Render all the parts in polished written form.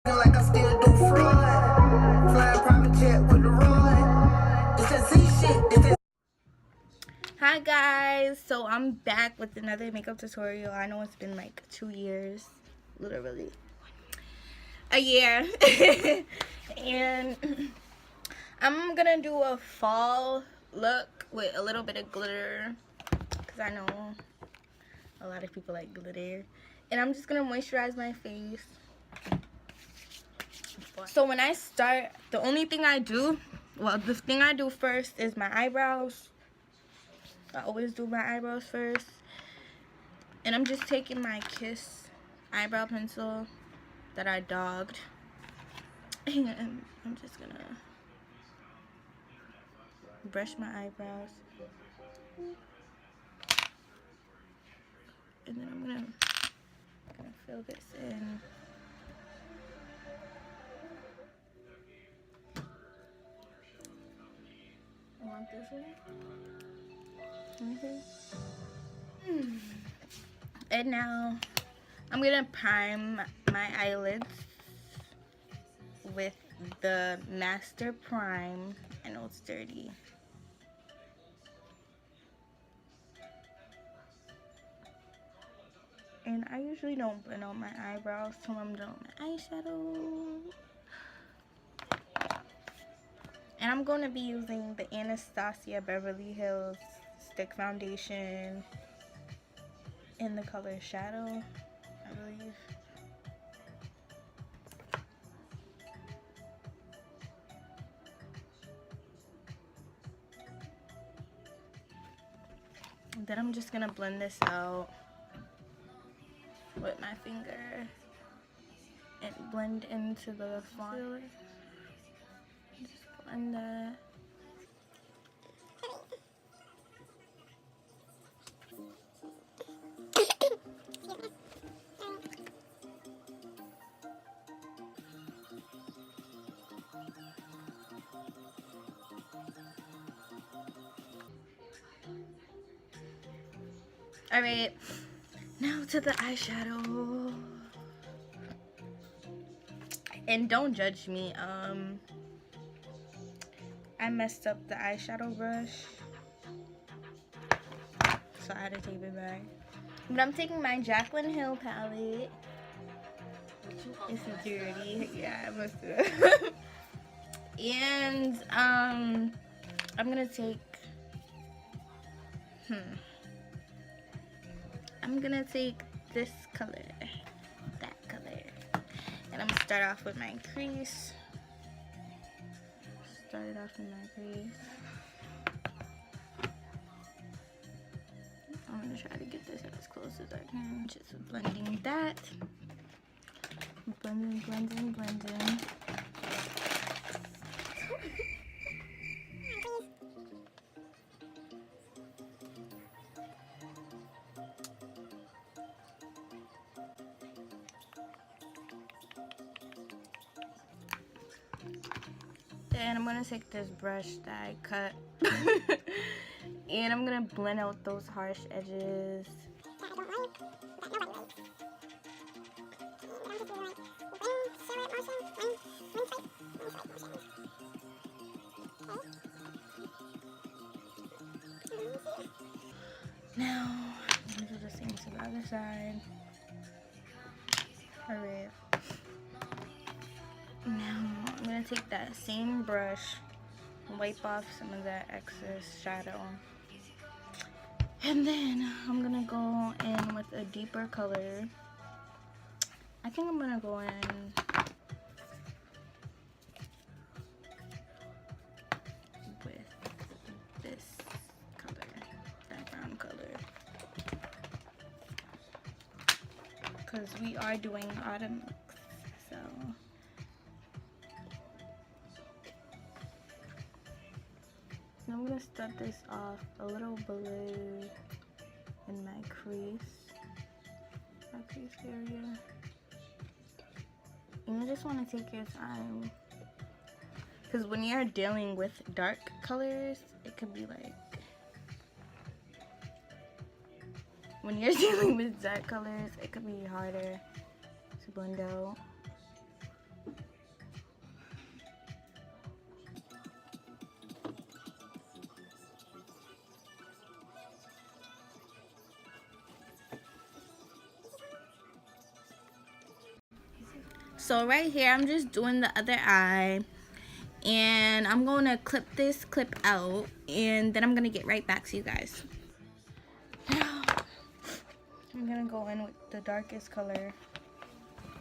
Like I still do fraud. Flying private jet with the rod. It's that Z shit. It's that. Hi guys, so I'm back with another makeup tutorial. I know it's been like 2 years, literally a year. And I'm gonna do a fall look with a little bit of glitter because I know a lot of people like glitter. And I'm just gonna moisturize my face. So when I start, the only thing I do, well, the thing I do first is my eyebrows. I always do my eyebrows first. And I'm just taking my Kiss eyebrow pencil that I dogged. And I'm just gonna brush my eyebrows. And then I'm gonna fill this in. I want this one. And now I'm gonna prime my eyelids with the Master Prime. I know it's dirty. And I usually don't blend out my eyebrows till I'm done with my eyeshadow. And I'm going to be using the Anastasia Beverly Hills Stick Foundation in the color Shadow, I believe. And then I'm just going to blend this out with my finger and blend into the font. Just blend that. Alright, now to the eyeshadow. And don't judge me, I messed up the eyeshadow brush, so I had to take it back. But I'm taking my Jaclyn Hill palette. It's dirty. Yeah, I must have. And I'm gonna take I'm gonna take this color, that color, and I'm gonna start off with my crease. Start it off with my crease. I'm gonna try to get this as close as I can. Just blending that. Blending, blending, blending. And I'm gonna take this brush that I cut and I'm gonna blend out those harsh edges. Now, I'm gonna do the same to the other side. Alright. Now, I'm gonna take that same brush and wipe off some of that excess shadow. And then, I'm gonna go in with a deeper color. I think I'm gonna go in with this color, that brown color. Because we are doing autumn looks, so. I'm gonna start this off a little below in my crease area. And you just want to take your time, because when you're dealing with dark colors, it could be like, when you're dealing with dark colors, it could be harder to blend out. So right here, I'm just doing the other eye. And I'm going to clip this clip out. And then I'm going to get right back to you guys. I'm going to go in with the darkest color.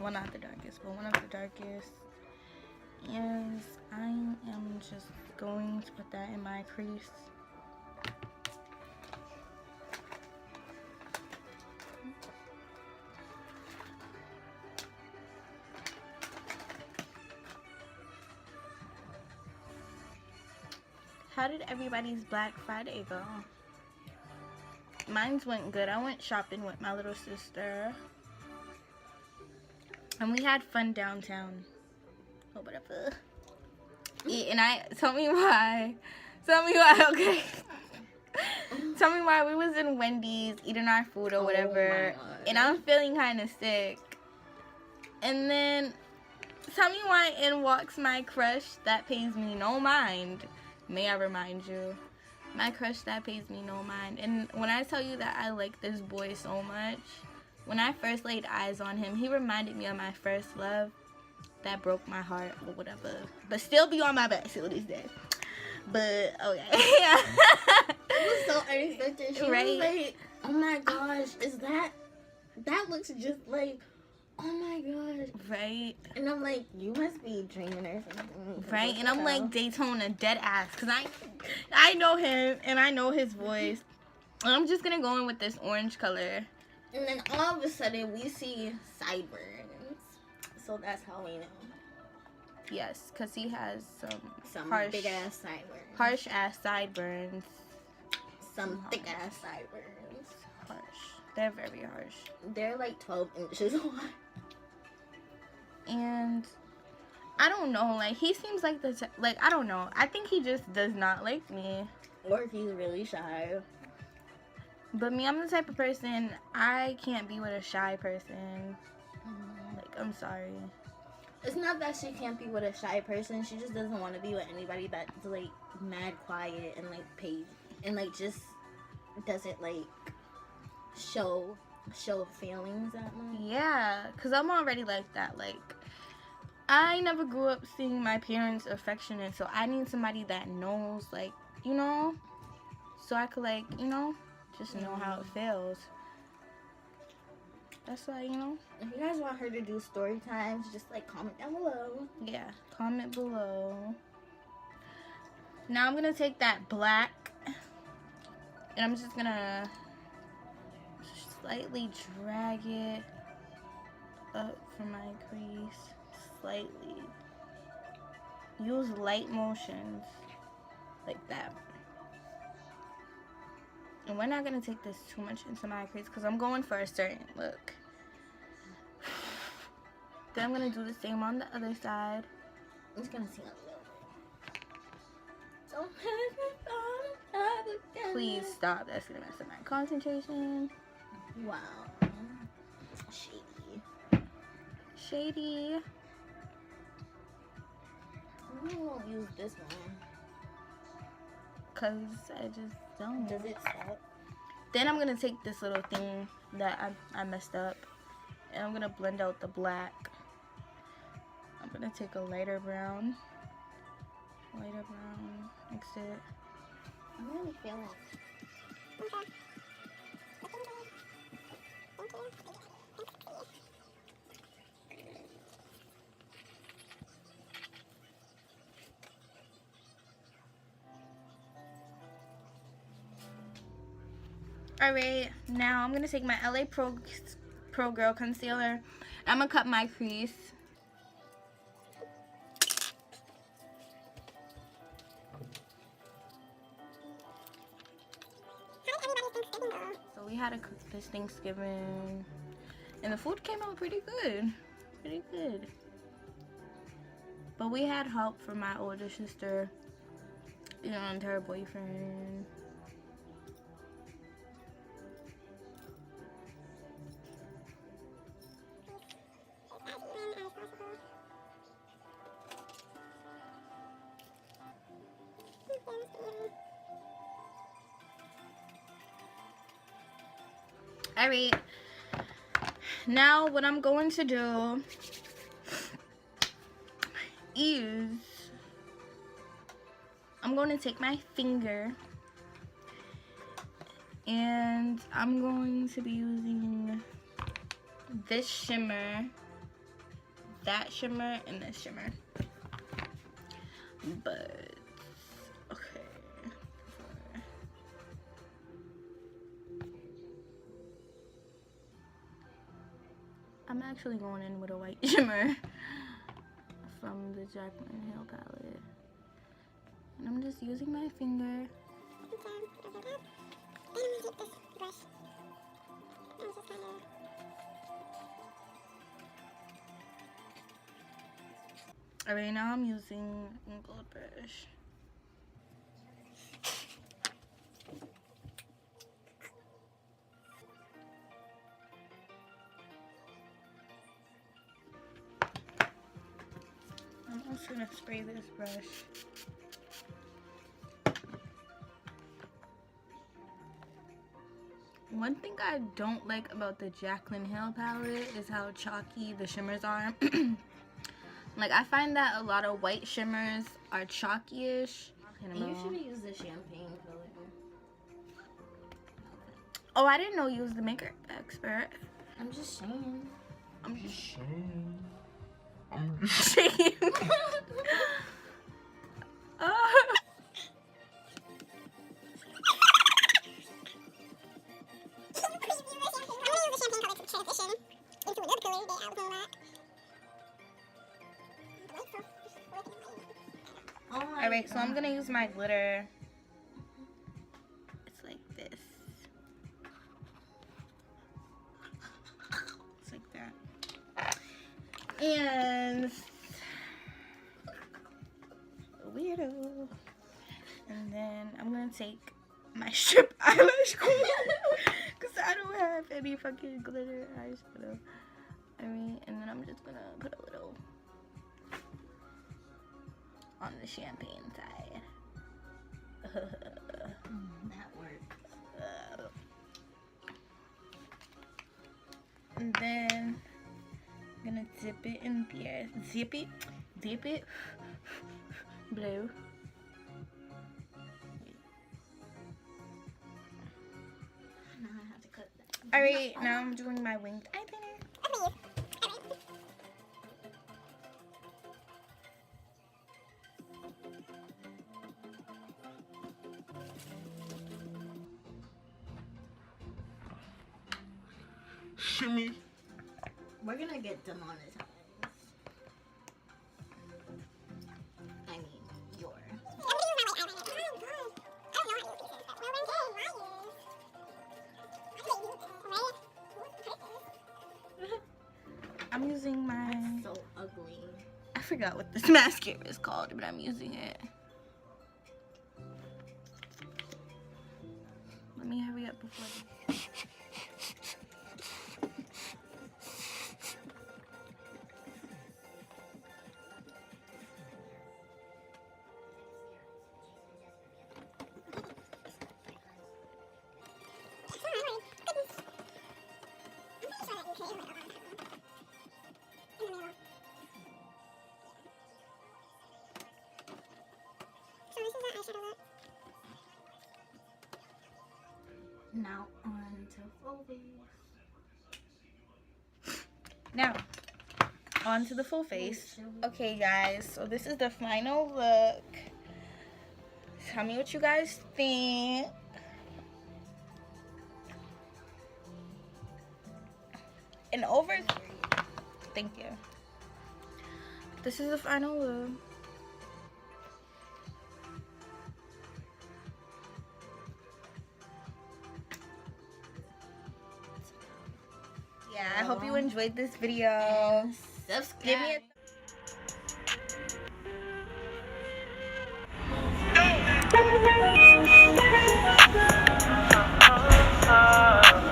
Well, not the darkest, but one of the darkest. And I am just going to put that in my crease. How did everybody's Black Friday go? Mine's went good. I went shopping with my little sister. And we had fun downtown. Oh, whatever. Yeah, and tell me why, okay. Tell me why we was in Wendy's eating our food or whatever. And I'm feeling kind of sick. And then, tell me why in walks my crush that pays me no mind. May I remind you, my crush that pays me no mind. And when I tell you that I like this boy so much, when I first laid eyes on him, he reminded me of my first love. That broke my heart or whatever. But still be on my back till this day. But, okay. It was so unexpected. She right? was like, oh my gosh, that looks just like, oh my gosh. Right. And I'm like, you must be dreaming or something. Right. And I'm like Daytona dead ass. Because I know him and I know his voice. And I'm just going to go in with this orange color. And then all of a sudden we see sideburns. So that's how we know. Yes. Because he has some harsh, big ass sideburns. Harsh ass sideburns. Some thick ass sideburns. Harsh. They're very harsh. They're like 12 inches wide. And I don't know, like he seems like I don't know. I think he just does not like me. Or he's really shy. But me, I'm the type of person, I can't be with a shy person. Like, I'm sorry. It's not that she can't be with a shy person. She just doesn't want to be with anybody that's like mad quiet and like paid and like just doesn't like show feelings that much. Yeah, because I'm already like that. Like, I never grew up seeing my parents affectionate, so I need somebody that knows, like, you know, so I could, like, you know, just know how it feels. That's why, you know. If you guys want her to do story times, just like comment down below. Yeah, comment below. Now I'm gonna take that black and I'm just gonna slightly drag it up from my crease. Slightly. Use light motions like that. And we're not gonna take this too much into my crease because I'm going for a certain look. Then I'm gonna do the same on the other side. I'm just gonna sing a little bit. Please stop. That's gonna mess up my concentration. Wow. Shady. Shady. We won't use this one. Cause I just don't. Does it stop? Then I'm gonna take this little thing that I messed up, and I'm gonna blend out the black. I'm gonna take a lighter brown, mix it. I'm really feeling it. Alright, now I'm gonna take my LA Pro Girl concealer. I'm gonna cut my crease. So we had to cook this Thanksgiving, and the food came out pretty good. But we had help from my older sister, you know, and her boyfriend. Alright, now what I'm going to do is I'm going to take my finger and I'm going to be using this shimmer, that shimmer, and this shimmer. But okay, I'm actually going in with a white shimmer from the Jaclyn Hill palette, and I'm just using my finger. Alright, now I'm using a gold brush. I'm also gonna spray this brush. One thing I don't like about the Jaclyn Hill palette is how chalky the shimmers are. Like, I find that a lot of white shimmers are chalky-ish. You should have used the champagne color. Oh, I didn't know you was the makeup expert. I'm just saying. I'm just saying. Alright, so I'm gonna use my glitter. It's like this. It's like that. And weirdo. And then I'm gonna take my strip eyelash comb because I don't have any fucking glitter eyeshadow. Alright, and then I'm just gonna put a little on the champagne side. That works. And then I'm gonna dip it in there. Dip it. Blue. Now I have to cut that. Alright, now I'm doing my winged eyeliner. Shimmy. We're gonna get demonetized. I mean, your. I'm using my... So ugly. I forgot what this mascara is called, but I'm using it. Let me hurry up before this. Now on to full face. Now, on to the full face. Okay, guys, so this is the final look. Tell me what you guys think. And over... Thank you. This is the final look. Yeah, I hope you enjoyed this video. Subscribe. Give me a